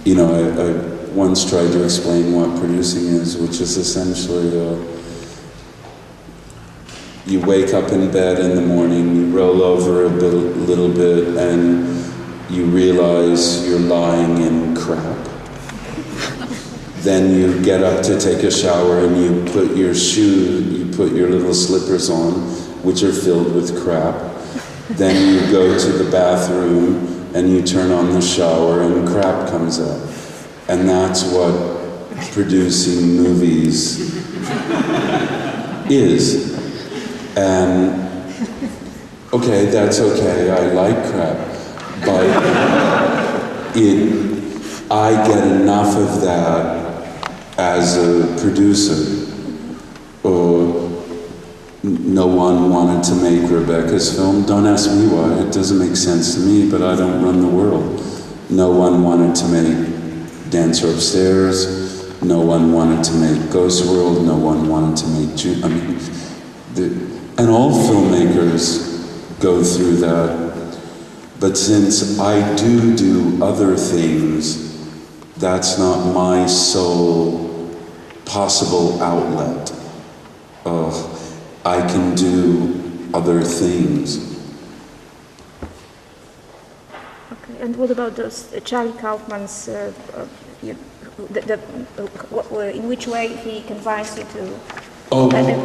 you know, I once tried to explain what producing is, which is essentially you wake up in bed in the morning, you roll over a little bit, and you realize you're lying in crap. Then you get up to take a shower and you put your little slippers on, which are filled with crap. Then you go to the bathroom and you turn on the shower and crap comes out. And that's what producing movies is. And okay, that's okay, I like crap, but I get enough of that as a producer. No one wanted to make Rebecca's film. Don't ask me why, it doesn't make sense to me, but I don't run the world. No one wanted to make Dancer Upstairs, no one wanted to make Ghost World, no one wanted to make and all filmmakers go through that. But since I do other things, that's not my sole possible outlet. I can do other things. Okay, and what about those Charlie Kaufman's, in which way he convinced you to...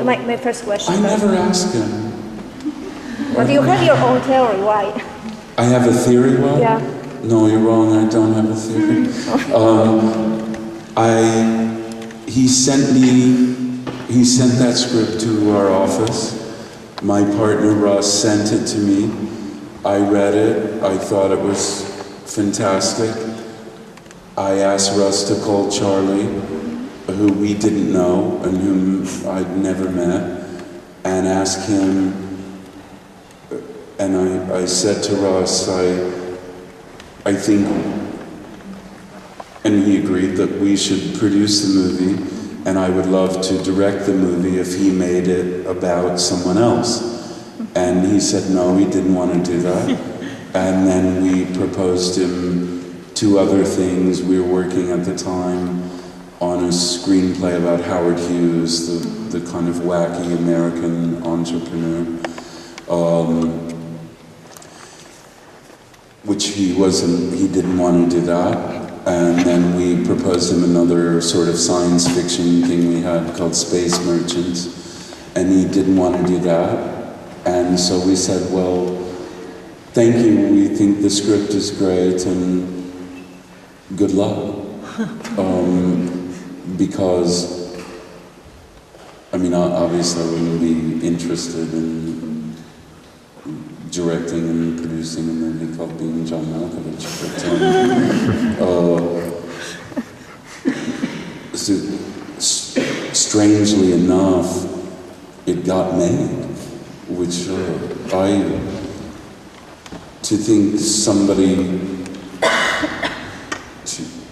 my first question. I never asked him. Well, you have your own theory, why? I have a theory, why? Yeah. No, you're wrong, I don't have a theory. He sent that script to our office. My partner Russ sent it to me. I read it, I thought it was fantastic. I asked Russ to call Charlie, who we didn't know and whom I'd never met, and ask him, and I said to Russ, I think, and he agreed that we should produce the movie, and I would love to direct the movie if he made it about someone else. And he said no, he didn't want to do that. And then we proposed him 2 other things. We were working at the time on a screenplay about Howard Hughes, the kind of wacky American entrepreneur, which he didn't want to do that. And then we proposed him another sort of science fiction thing we had called Space Merchants, and he didn't want to do that. And so we said, well, thank you, we think the script is great, and good luck. Because, I mean, obviously I wouldn't be interested in directing and producing a movie called Being John Malkovich. But strangely enough, it got made, which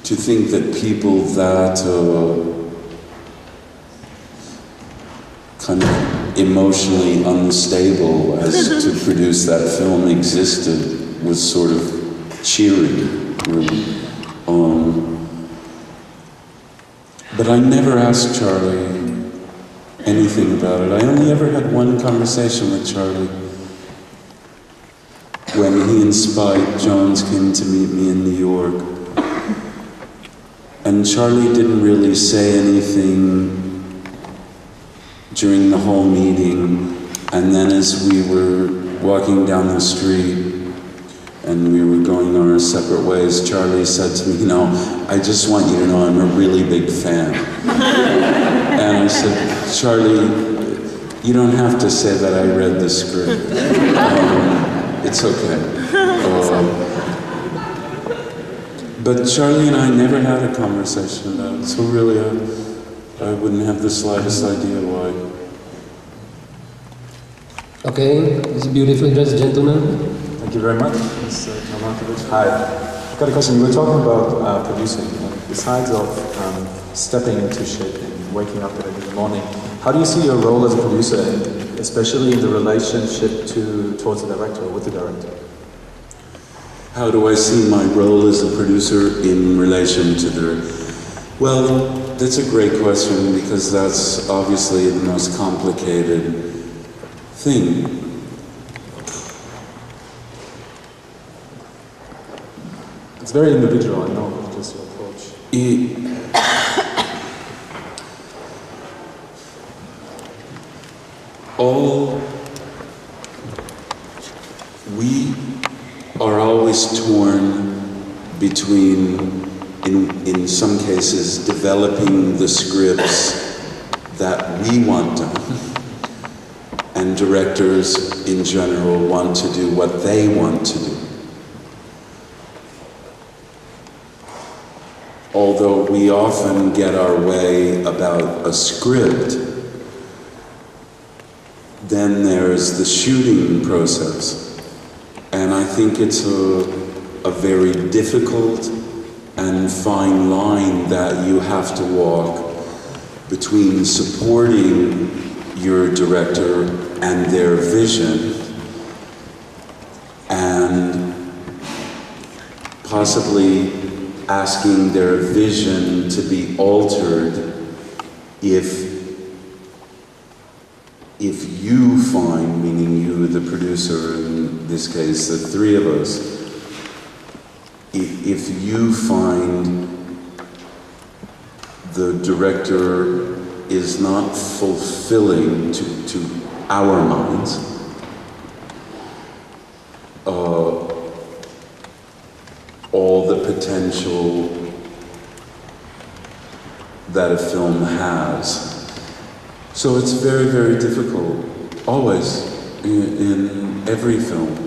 to think that people that kind of emotionally unstable as to produce that film existed was sort of cheering, really. But I never asked Charlie anything about it. I only ever had one conversation with Charlie when he and Spike Jones came to meet me in New York. And Charlie didn't really say anything during the whole meeting. And then as we were walking down the street and we were going our separate ways, Charlie said to me, you know, I just want you to know I'm a really big fan. And I said, Charlie, you don't have to say that I read the script. It's okay. But Charlie and I never had a conversation about it, so really I wouldn't have the slightest idea why. Okay, this beautifully dressed gentleman. Thank you very much, Mr. John Malkovich. Hi, I've got a question. We were talking about producing. Besides of stepping into shit and waking up in the morning, how do you see your role as a producer, especially in the relationship towards the director or with the director? How do I see my role as a producer in relation to the... Well, that's a great question because that's obviously the most complicated thing. It's very individual, I know, just your approach. We are always torn between, in some cases, developing the scripts that we want done, and directors in general want to do what they want to do. Although we often get our way about a script, then there's the shooting process. And I think it's a very difficult and fine line that you have to walk between supporting your director and their vision and possibly asking their vision to be altered if you find, meaning you, the producer, in this case, the three of us, if you find the director is not fulfilling to our minds all the potential that a film has. So it's very, very difficult, always, in every film.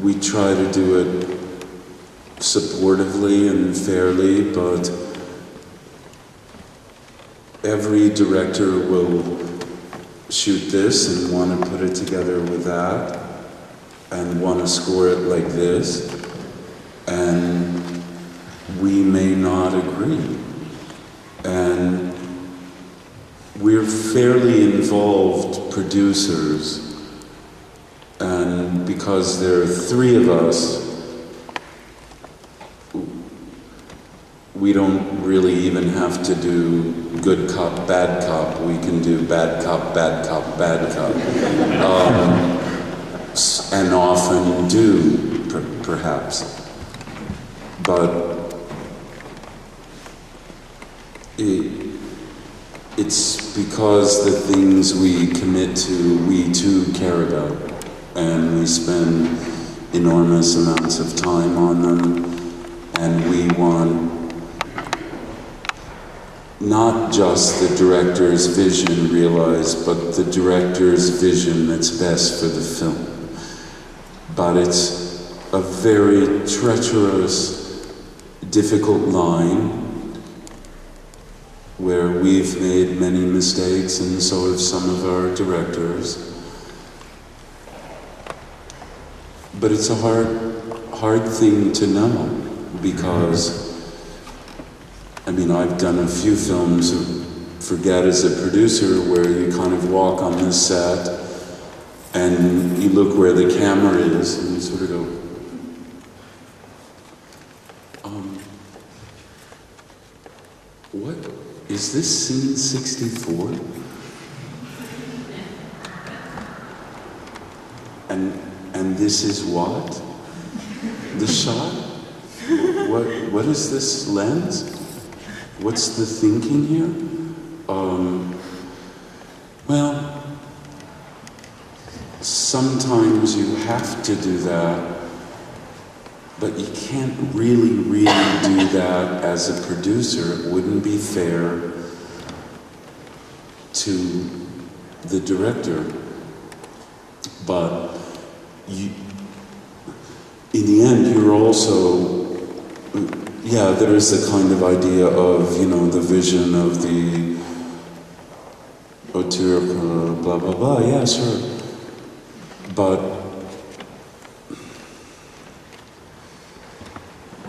We try to do it supportively and fairly, but every director will shoot this and want to put it together with that, and want to score it like this, and we may not agree. And we're fairly involved producers, and because there are three of us, we don't really even have to do good cop, bad cop. We can do bad cop, bad cop, bad cop. And often do, perhaps. But it's because the things we commit to, we too care about. And we spend enormous amounts of time on them. And we want not just the director's vision realized, but the director's vision that's best for the film. But it's a very treacherous, difficult line where we've made many mistakes, and so have some of our directors. But it's a hard thing to know, because I mean, I've done a few films, forget as a producer, where you kind of walk on the set and you look where the camera is and you sort of go, what, is this scene 64? And this is what? The shot? What is this lens? What's the thinking here? Well, sometimes you have to do that, but you can't really do that as a producer. It wouldn't be fair to the director. But in the end, you're also, yeah, there is a kind of idea of, you know, the vision of the auteur, blah, blah, blah, yeah, sure. But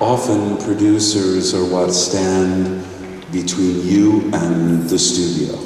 often producers are what stand between you and the studio.